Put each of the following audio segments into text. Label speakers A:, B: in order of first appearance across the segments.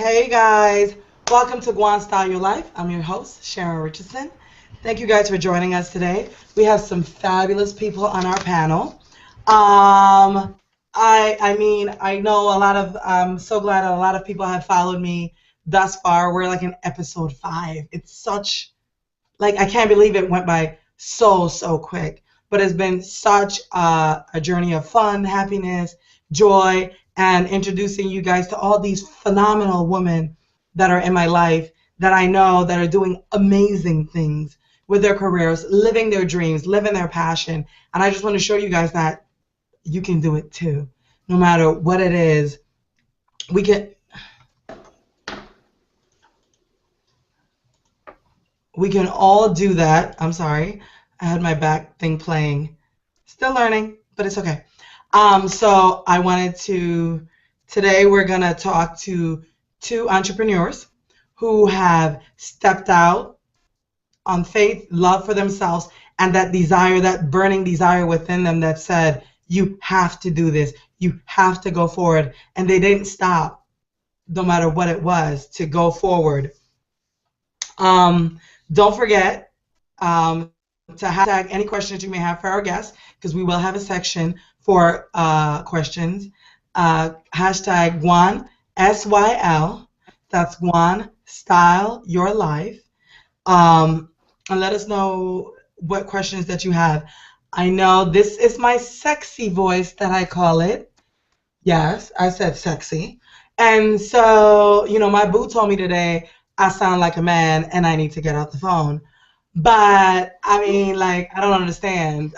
A: Hey guys, welcome to Go On Style Your Life. I'm your host, Charon Richardson. Thank you guys for joining us today. We have some fabulous people on our panel. I know I'm so glad that a lot of people have followed me thus far. We're like in episode 5. It's such, like, I can't believe it went by so quick. But it's been such a journey of fun, happiness, joy, and introducing you guys to all these phenomenal women that are in my life that I know that are doing amazing things with their careers, living their dreams, living their passion. And I just want to show you guys that you can do it too. No matter what it is, we can all do that. I'm sorry. I had my back thing playing. Still learning, but it's okay. So I wanted to, today we're going to talk to 2 entrepreneurs who have stepped out on faith, love for themselves, and that desire, that burning desire within them that said, you have to do this, you have to go forward. And they didn't stop, no matter what it was, to go forward. Don't forget to hashtag any questions you may have for our guests, because we will have a section for questions. Hashtag Guan SYL. That's Guan Style Your Life. And let us know what questions that you have. I know this is my sexy voice that I call it. Yes, I said sexy. And so, my boo told me today I sound like a man and I need to get off the phone. But I don't understand.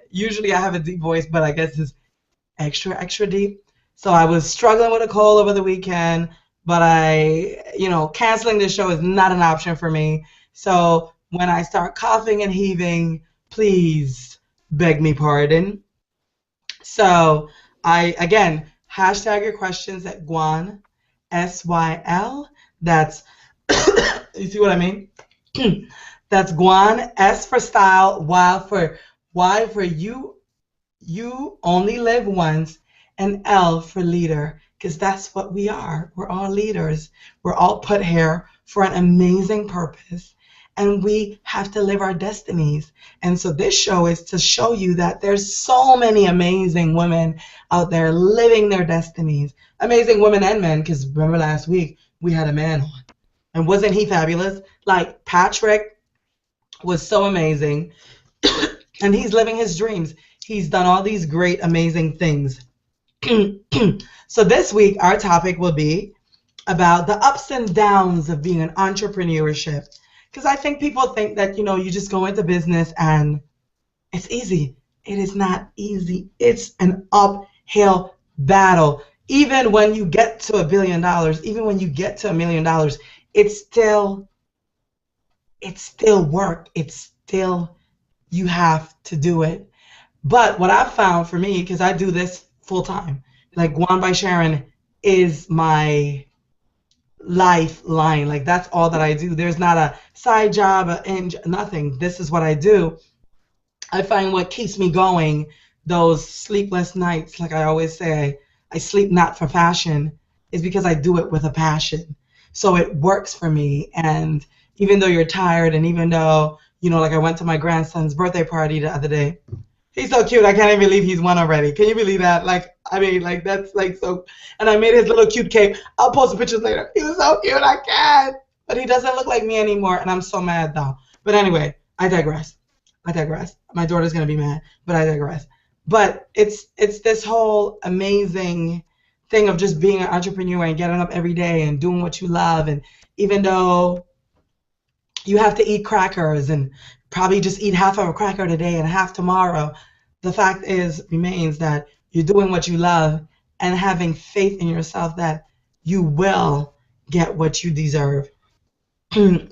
A: Usually I have a deep voice, but I guess it's extra deep. So I was struggling with a cold over the weekend, but canceling this show is not an option for me. So when I start coughing and heaving, please beg me pardon. So again, hashtag your questions at Guan SYL. That's, you see what I mean? That's Guan, S for style, Y for you only live once, and L for leader, because that's what we are. We're all leaders. We're all put here for an amazing purpose, and we have to live our destinies. And so this show is to show you that there's so many amazing women out there living their destinies. Amazing women and men, because remember last week we had a man on. And wasn't he fabulous? Like, Patrick was so amazing, and he's living his dreams. He's done all these great, amazing things. So this week, our topic will be about the ups and downs of being an entrepreneurship. Because I think people think that, you just go into business and it's easy. It is not easy. It's an uphill battle. Even when you get to $1 billion, even when you get to $1 million, it's still work. It's still, you have to do it. But what I've found for me, because I do this full time, like Guan by Sharon is my lifeline. Like, that's all that I do. There's not a side job, nothing. This is what I do. I find what keeps me going, those sleepless nights, like I always say, I sleep not for fashion, is because I do it with a passion. So it works for me. And even though you're tired, and even though, like I went to my grandson's birthday party the other day. He's so cute. I can't even believe he's 1 already. Can you believe that? That's like so. And I made his little cute cape. I'll post the pictures later. He was so cute. I can't. But he doesn't look like me anymore, and I'm so mad though. But anyway, I digress. My daughter's gonna be mad, but I digress. But it's this whole amazing thing of just being an entrepreneur and getting up every day and doing what you love. And even though you have to eat crackers and probably just eat half of a cracker today and half tomorrow, the fact remains that you're doing what you love and having faith in yourself that you will get what you deserve.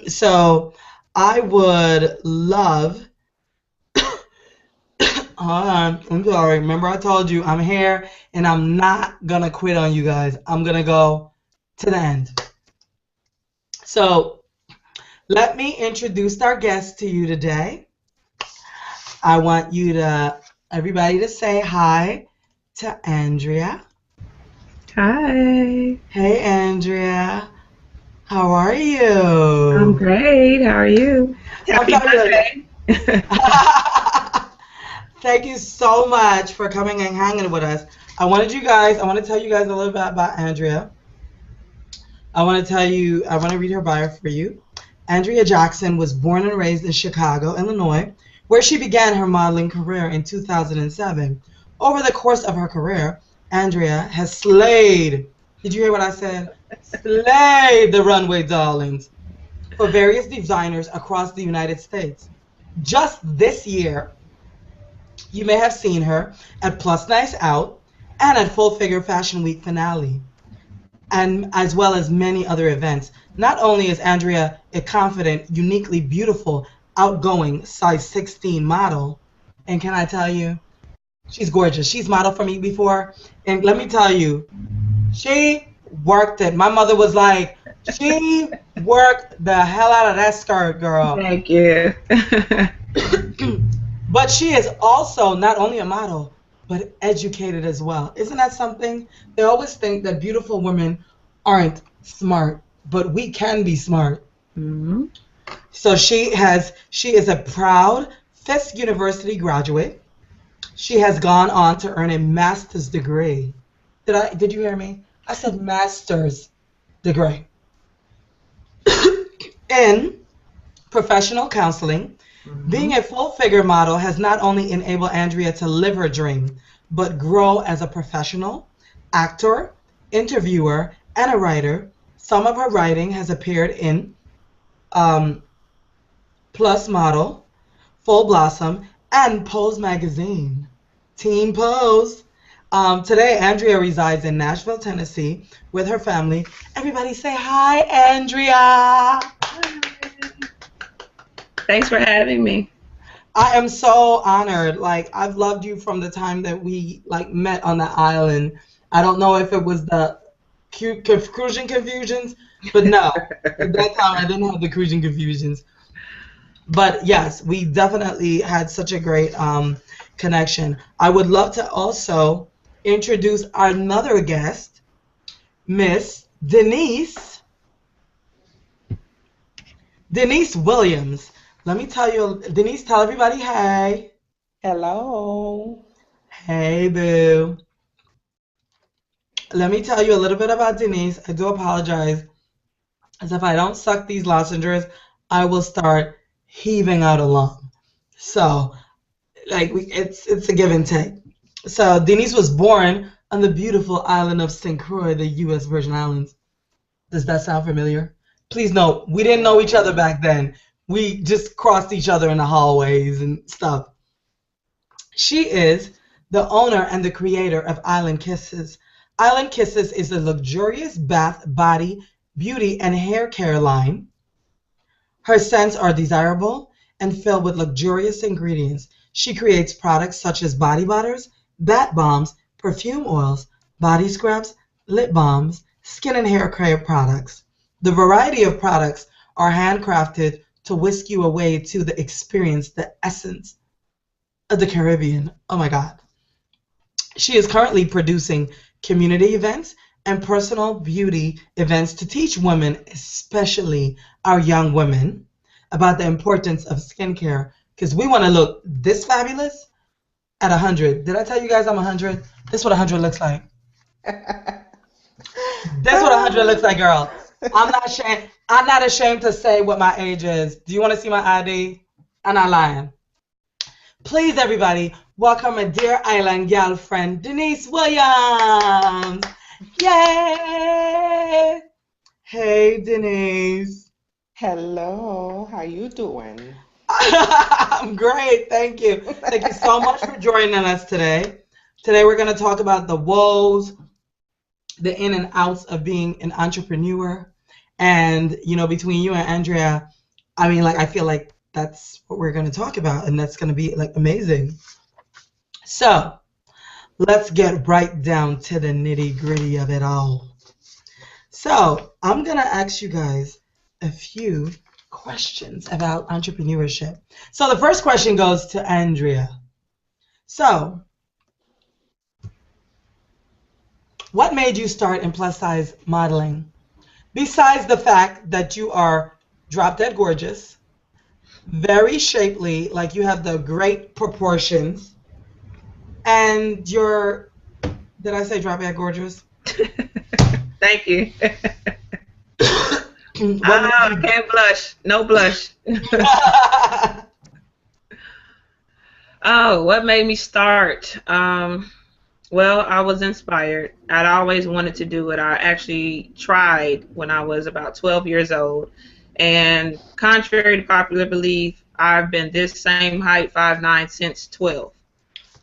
A: So I would love, hold on, I'm sorry. Remember I told you I'm here and I'm not going to quit on you guys. I'm going to go to the end. So let me introduce our guest to you today. I want everybody to say hi to Andrea.
B: Hi.
A: Hey, Andrea. How are
B: I'm
A: you?
B: great. How are you?
A: I'm
B: Happy
A: fabulous.
B: Monday.
A: Thank you so much for coming and hanging with us. I want to tell you guys a little bit about Andrea. I want to read her bio for you. Andrea Jackson was born and raised in Chicago, Illinois, where she began her modeling career in 2007. Over the course of her career, Andrea has slayed. Did you hear what I said? Slayed the runway darlings for various designers across the United States. Just this year, you may have seen her at Plus Nice Out and at Full Figure Fashion Week finale, and as well as many other events. Not only is Andrea a confident, uniquely beautiful, outgoing size 16 model, and can I tell you, she's gorgeous. She's modeled for me before, and let me tell you, she worked it. My mother was like, she worked the hell out of that skirt, girl.
B: Thank you.
A: But she is also not only a model, but educated as well. Isn't that something? They always think that beautiful women aren't smart, but we can be smart.
B: Mhm.
A: So she is a proud Fisk University graduate. She has gone on to earn a master's degree. Did you hear me? I said master's degree in professional counseling. Being
B: Mhm.
A: a full figure model has not only enabled Andrea to live her dream, but grow as a professional, actor, interviewer, and a writer. Some of her writing has appeared in um, Plus Model, Full Blossom, and Pose magazine. Teen Pose. Today, Andrea resides in Nashville, Tennessee, with her family. Everybody say hi, Andrea.
B: Thanks for having me.
A: I am so honored. Like I've loved you from the time that we like met on the island. I don't know if it was the cruising confusions, but no, at that time I didn't have the cruising confusions. But yes, we definitely had such a great connection. I would love to also introduce our another guest, Miss Denise Williams. Let me tell you, Denise, tell everybody hey.
C: Hello.
A: Hey, boo. Let me tell you a little bit about Denise. I do apologize, as if I don't suck these lozenges, I will start heaving out a lung. So, it's a give and take. So, Denise was born on the beautiful island of St. Croix, the U.S. Virgin Islands. Does that sound familiar? Please note, we didn't know each other back then. We just crossed each other in the hallways and stuff. She is the owner and the creator of Island Kissez. Island Kissez is a luxurious bath, body, beauty, and hair care line. Her scents are desirable and filled with luxurious ingredients. She creates products such as body butters, bath bombs, perfume oils, body scrubs, lip balms, skin and hair care products. The variety of products are handcrafted to whisk you away to the experience, the essence of the Caribbean. Oh my God. She is currently producing community events and personal beauty events to teach women, especially our young women, about the importance of skincare because we want to look this fabulous at 100. Did I tell you guys I'm 100? This is what 100 looks like. This is what 100 looks like, girl. I'm not ashamed. I'm not ashamed to say what my age is. Do you want to see my ID? I'm not lying. Please, everybody, welcome my dear island gal friend, Denise Williams. Yay! Hey, Denise.
C: Hello. How you doing?
A: I'm great. Thank you. Thank you so much for joining us today. Today, we're going to talk about the woes, the in and outs of being an entrepreneur. And, between you and Andrea, I mean, like, I feel like that's what we're going to talk about, and that's going to be, like, amazing. So, let's get right down to the nitty gritty of it all. So, I'm going to ask you guys a few questions about entrepreneurship. So, the first question goes to Andrea. So, What made you start in plus size modeling? Besides the fact that you are drop dead gorgeous, very shapely, like you have the great proportions, and you're, did I say drop dead gorgeous?
B: Thank you.
A: What made
B: I can't blush. No blush.
A: you?
B: Oh, what made me start? Well, I was inspired. I'd always wanted to do it. I actually tried when I was about 12 years old. And contrary to popular belief, I've been this same height, 5'9", since 12.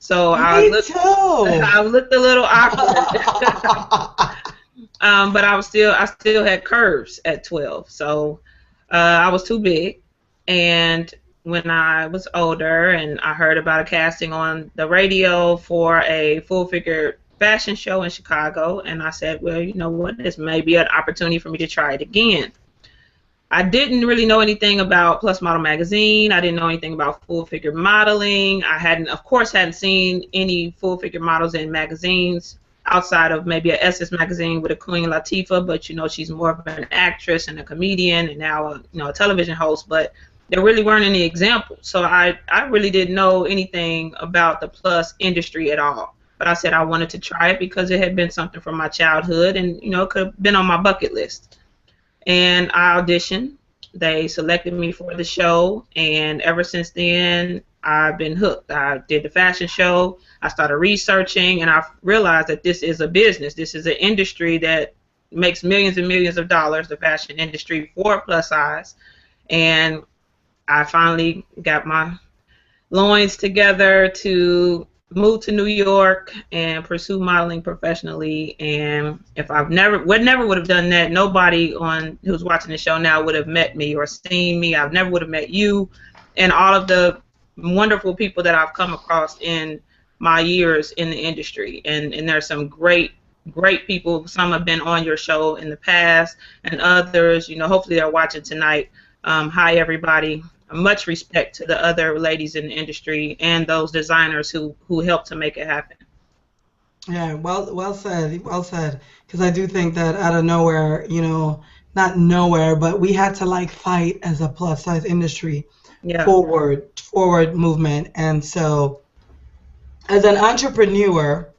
B: So
A: Me too.
B: I looked a little awkward. But I still had curves at 12. So I was too big. And when I was older and I heard about a casting on the radio for a full figure fashion show in Chicago, and I said, well, you know what, this may be an opportunity for me to try it again. I didn't really know anything about Plus Model magazine. I didn't know anything about full figure modeling. I hadn't, of course, hadn't seen any full figure models in magazines outside of maybe a Essence magazine with a Queen Latifah, but you know, she's more of an actress and a comedian and now a television host, but there really weren't any examples. So I really didn't know anything about the plus industry at all. But I said I wanted to try it because it had been something from my childhood and, you know, it could have been on my bucket list. And I auditioned. They selected me for the show, and ever since then, I've been hooked. I did the fashion show. I started researching, and I realized that this is a business. This is an industry that makes millions and millions of dollars, the fashion industry for plus size. And I finally got my loins together to move to New York and pursue modeling professionally. And if I never would have done that, nobody who's watching the show now would have met me or seen me. I never would have met you and all of the wonderful people that I've come across in my years in the industry. And there's some great people. Some have been on your show in the past, and others, you know, hopefully they're watching tonight. Hi, everybody. Much respect to the other ladies in the industry and those designers who helped to make it happen.
A: Yeah, well said, well said. Because I do think that out of nowhere, you know, not nowhere, but we had to like fight as a plus size industry,
B: Yeah.
A: forward movement. And so, as an entrepreneur,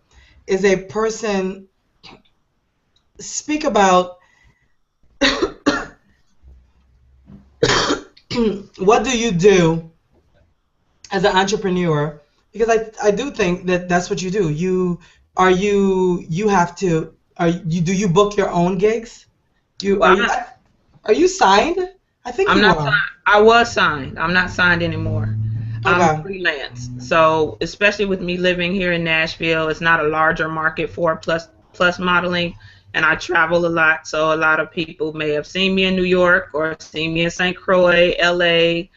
A: is a person, speak about what do you do as an entrepreneur? Because I do think that that's what you do. You have to, do you book your own gigs? Are you signed? I think
B: I'm
A: you
B: not
A: are.
B: signed. I was signed. I'm not signed anymore. I'm
A: Okay.
B: freelance. So especially with me living here in Nashville, it's not a larger market for plus modeling, and I travel a lot. So a lot of people may have seen me in New York or seen me in St. Croix, LA,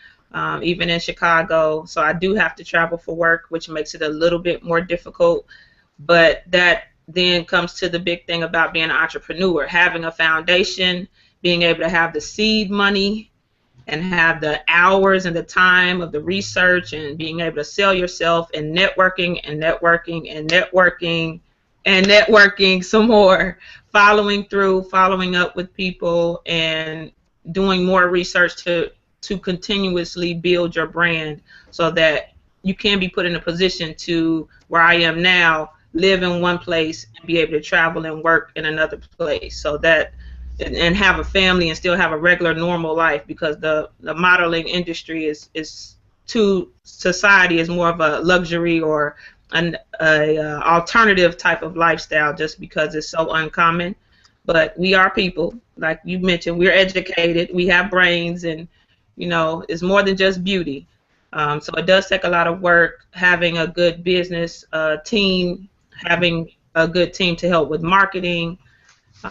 B: even in Chicago. So I do have to travel for work, which makes it a little bit more difficult. But that then comes to the big thing about being an entrepreneur, having a foundation, being able to have the seed money and have the hours and the time of the research and being able to sell yourself and networking and networking and networking and networking some more, following through, following up with people and doing more research to continuously build your brand so that you can be put in a position to where I am now, live in one place and be able to travel and work in another place, so that and have a family and still have a regular normal life, because the modeling industry is to society is more of a luxury or an alternative type of lifestyle, just because it's so uncommon. But we are people, like you mentioned, we're educated, we have brains, and you know, it's more than just beauty. So it does take a lot of work, having a good business team, having a good team to help with marketing,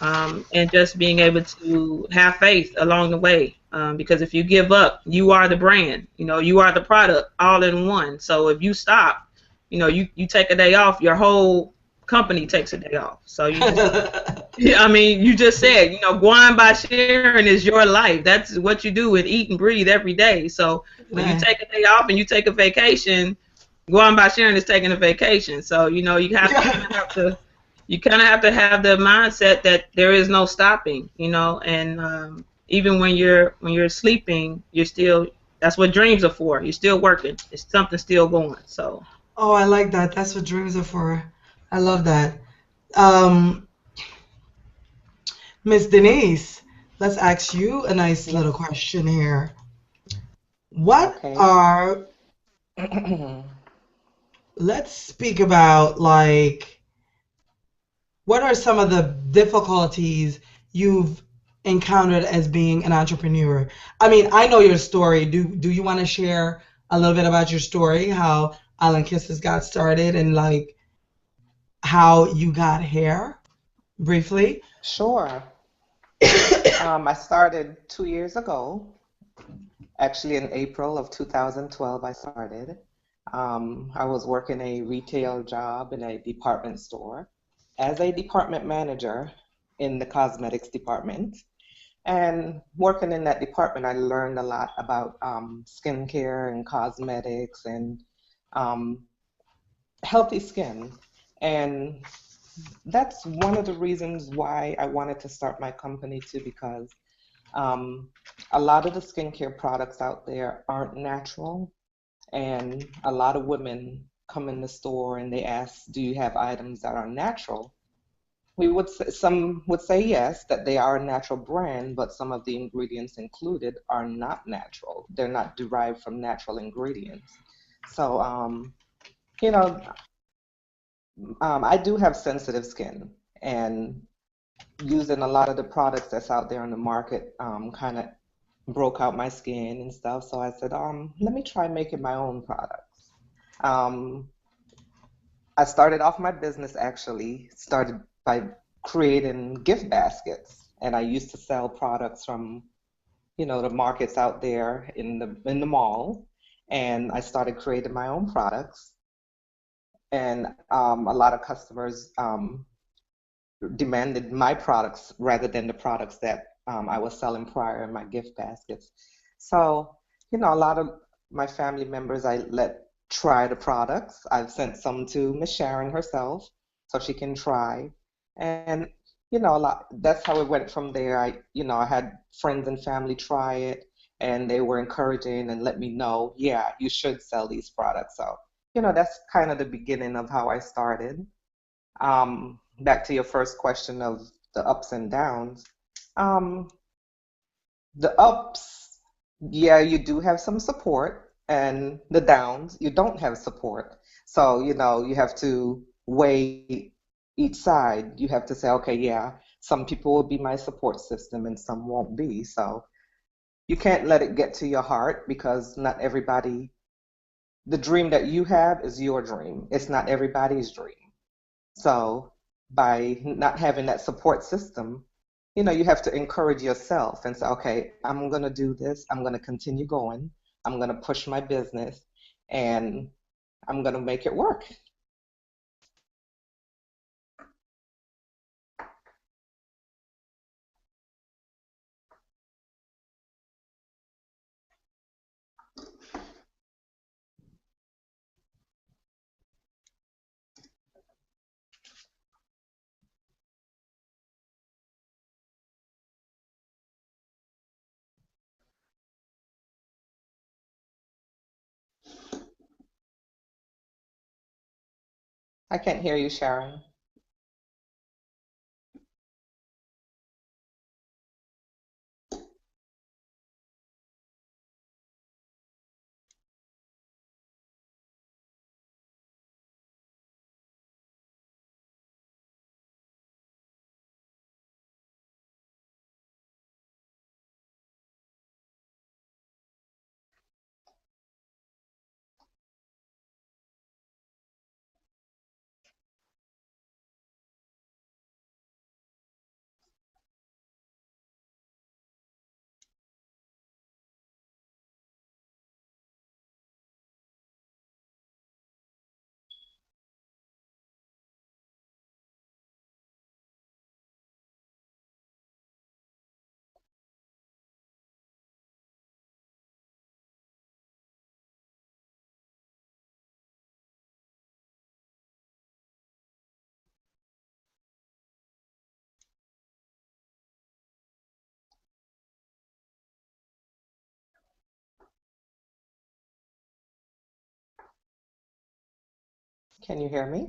B: and just being able to have faith along the way. Because if you give up, you are the brand, you know, you are the product all in one. So if you stop, you know, you take a day off, your whole company takes a day off. So you just, I mean, you just said, you know, going by sharing is your life. That's what you do and eat and breathe every day. So when you take a day off and you take a vacation, going by sharing is taking a vacation. So, you know, you have to you kind of have to have the mindset that there is no stopping, and even when you're sleeping, you're still. That's what dreams are for. You're still working. It's something still going. So
A: Oh, I like that. That's what dreams are for. I love that. Um, Miss Denise, let's ask you a nice little
C: Yes.
A: question here. What
C: Okay.
A: are, let's speak about like, what are some of the difficulties you've encountered as being an entrepreneur? I mean, I know your story. Do you want to share a little bit about your story, how Island Kisses got started and like how you got here briefly?
C: Sure. I started 2 years ago. Actually, in April of 2012, I started. I was working a retail job in a department store as a department manager in the cosmetics department. And working in that department, I learned a lot about skincare and cosmetics and um, healthy skin. And that's one of the reasons why I wanted to start my company too, because um, a lot of the skincare products out there aren't natural, and a lot of women come in the store and they ask, "Do you have items that are natural?" Some would say yes, that they are a natural brand, but some of the ingredients included are not natural. They're not derived from natural ingredients. So, you know, I do have sensitive skin, and using a lot of the products that's out there on the market kind of broke out my skin and stuff. So I said, let me try making my own products. Um, I started off my business actually, started by creating gift baskets. And I used to sell products from, the markets out there in the mall. And I started creating my own products. And a lot of customers demanded my products rather than the products that I was selling prior in my gift baskets. So, a lot of my family members I let try the products. I've sent some to Miss Sharon herself so she can try. And, a lot that's how it went from there. I had friends and family try it and they were encouraging and let me know, yeah, you should sell these products. So, that's kind of the beginning of how I started. Back to your first question of the ups and downs. Um, the ups, yeah, you do have some support, and the downs, you don't have support. So, you have to weigh each side. You have to say, okay, yeah, some people will be my support system and some won't be. So you can't let it get to your heart because not everybody, the dream that you have is your dream. It's not everybody's dream. So by not having that support system, you have to encourage yourself and say, okay, I'm going to do this. I'm going to continue going. I'm going to push my business and I'm going to make it work. I can't hear you, Sharon. Can you hear me?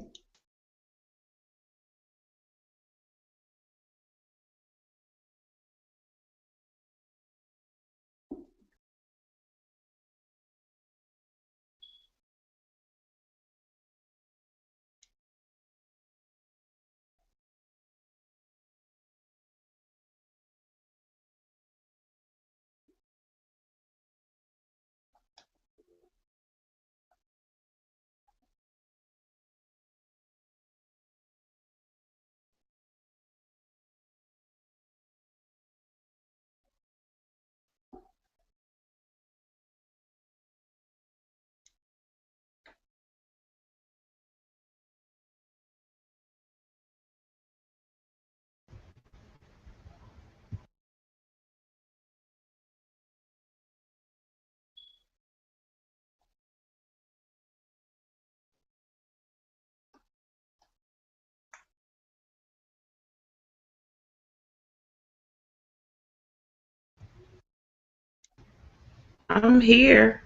B: I'm here,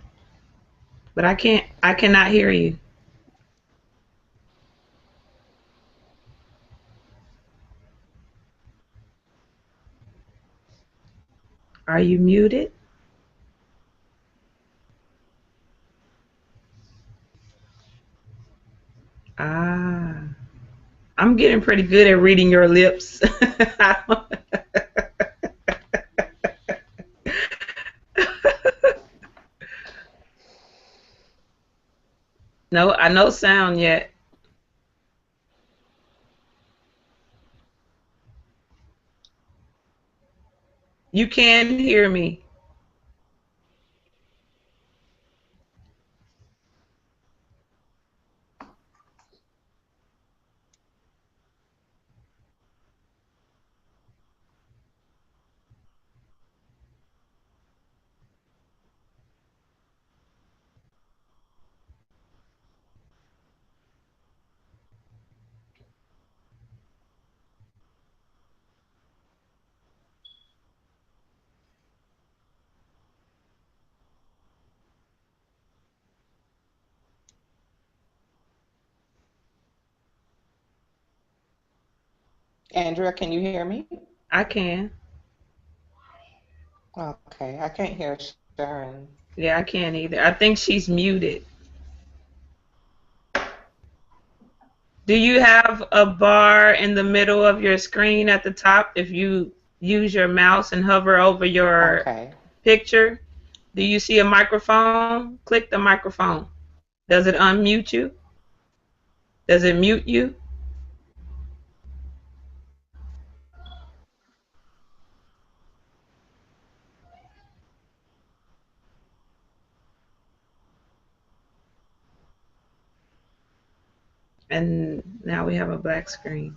B: but I cannot hear you. Are you muted? Ah, I'm getting pretty good at reading your lips. No, I no sound yet. You can hear me.
C: Andrea, can you hear me?
B: I can.
C: Okay, I can't hear Sharon.
B: Yeah, I can't either. I think she's muted. Do you have a bar in the middle of your screen at the top? If you use your mouse and hover over your
C: Okay.
B: picture, do you see a microphone? Click the microphone. Does it unmute you? Does it mute you? And now we have a black screen.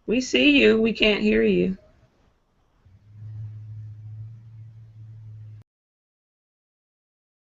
B: We see you. We can't hear you.